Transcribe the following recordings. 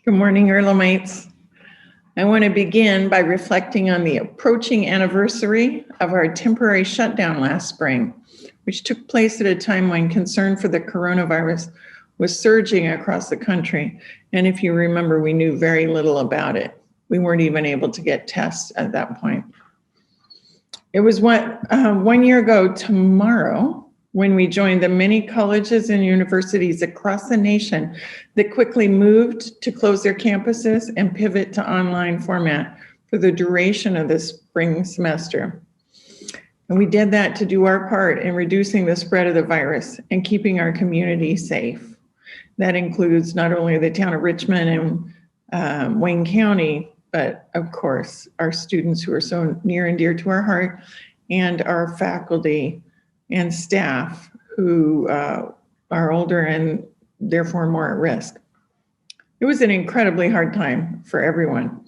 Good morning, Earlhamites. I want to begin by reflecting on the approaching anniversary of our temporary shutdown last spring, which took place at a time when concern for the coronavirus was surging across the country. And if you remember, we knew very little about it. We weren't even able to get tests at that point. It was 1 year ago tomorrow when we joined the many colleges and universities across the nation that quickly moved to close their campuses and pivot to online format for the duration of the spring semester. And we did that to do our part in reducing the spread of the virus and keeping our community safe. That includes not only the town of Richmond and Wayne County, but of course, our students who are so near and dear to our heart, and our faculty and staff who are older and therefore more at risk. It was an incredibly hard time for everyone.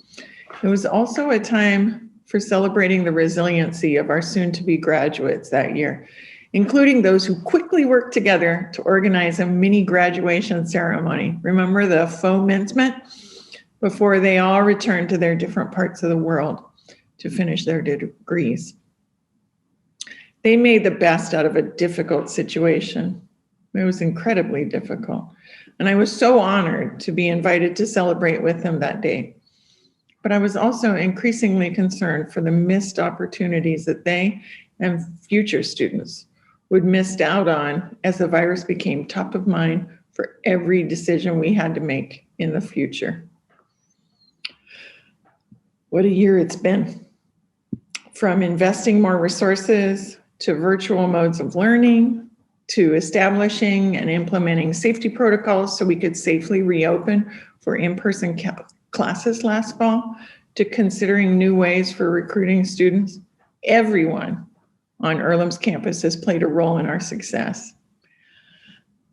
It was also a time for celebrating the resiliency of our soon-to-be graduates that year, including those who quickly worked together to organize a mini graduation ceremony. Remember the faux commencement? Before they all returned to their different parts of the world to finish their degrees. They made the best out of a difficult situation. It was incredibly difficult. And I was so honored to be invited to celebrate with them that day. But I was also increasingly concerned for the missed opportunities that they and future students would miss out on as the virus became top of mind for every decision we had to make in the future. What a year it's been. From investing more resources to virtual modes of learning, to establishing and implementing safety protocols so we could safely reopen for in-person classes last fall, to considering new ways for recruiting students. Everyone on Earlham's campus has played a role in our success.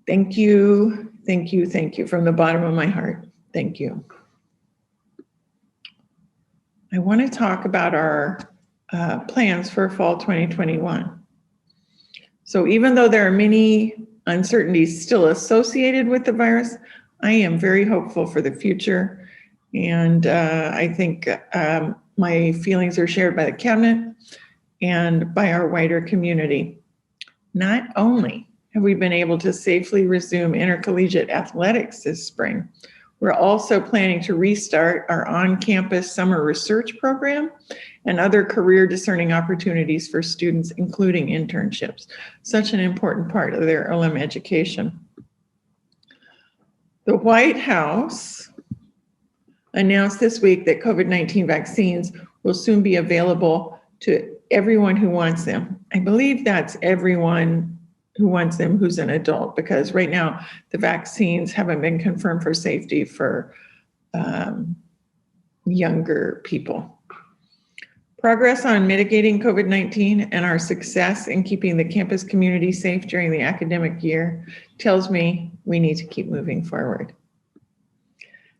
Thank you, thank you, thank you from the bottom of my heart. Thank you. I want to talk about our plans for fall 2021. So even though there are many uncertainties still associated with the virus, I am very hopeful for the future. And I think my feelings are shared by the cabinet and by our wider community. Not only have we been able to safely resume intercollegiate athletics this spring, we're also planning to restart our on-campus summer research program and other career discerning opportunities for students, including internships, such an important part of their Earlham education. The White House announced this week that COVID-19 vaccines will soon be available to everyone who wants them. I believe that's everyone who wants them who's an adult, because right now the vaccines haven't been confirmed for safety for younger people. Progress on mitigating COVID-19 and our success in keeping the campus community safe during the academic year tells me we need to keep moving forward.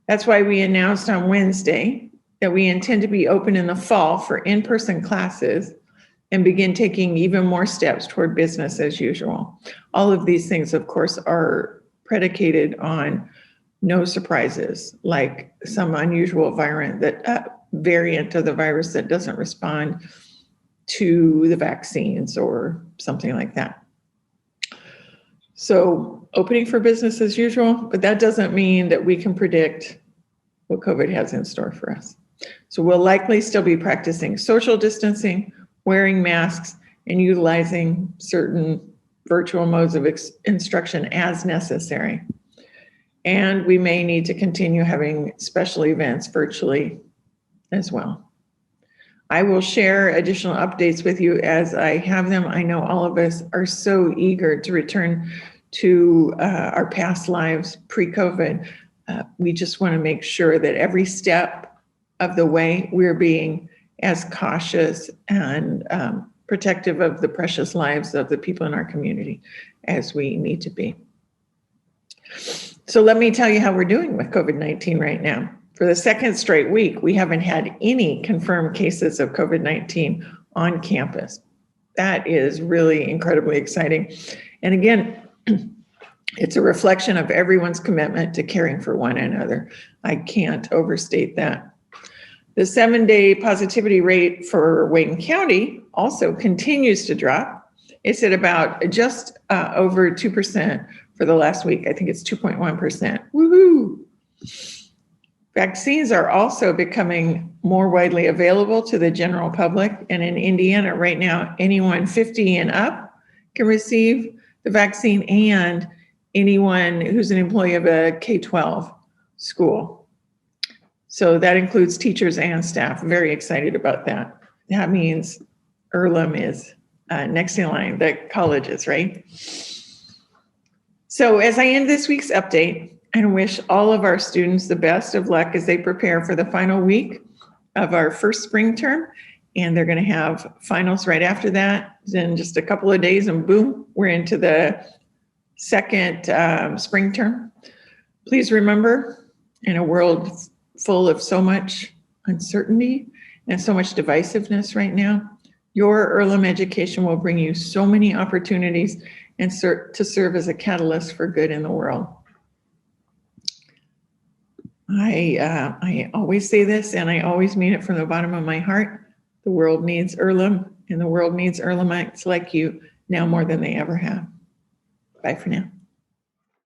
That's why we announced on Wednesday that we intend to be open in the fall for in-person classes and begin taking even more steps toward business as usual. All of these things, of course, are predicated on no surprises, like some unusual variant of the virus that doesn't respond to the vaccines or something like that. So opening for business as usual, but that doesn't mean that we can predict what COVID has in store for us. So we'll likely still be practicing social distancing, wearing masks, and utilizing certain virtual modes of instruction as necessary. And we may need to continue having special events virtually as well. I will share additional updates with you as I have them. I know all of us are so eager to return to our past lives pre-COVID. We just want to make sure that every step of the way we're being as cautious and protective of the precious lives of the people in our community as we need to be. So let me tell you how we're doing with COVID-19 right now. For the second straight week, we haven't had any confirmed cases of COVID-19 on campus. That is really incredibly exciting. And again, It's a reflection of everyone's commitment to caring for one another. I can't overstate that. The 7-day positivity rate for Wayne County also continues to drop. It's at about just over 2% for the last week. I think it's 2.1%. Woohoo! Vaccines are also becoming more widely available to the general public. And in Indiana right now, anyone 50 and up can receive the vaccine, and anyone who's an employee of a K-12 school. So that includes teachers and staff. Very excited about that. That means Earlham is next in line, the colleges, right? So as I end this week's update, and wish all of our students the best of luck as they prepare for the final week of our first spring term. And they're going to have finals right after that. Then just a couple of days and boom, we're into the second spring term. Please remember, in a world full of so much uncertainty and so much divisiveness right now, your Earlham education will bring you so many opportunities and to serve as a catalyst for good in the world. I always say this, and I always mean it from the bottom of my heart. The world needs Earlham, and the world needs Earlhamites like you now more than they ever have. Bye for now.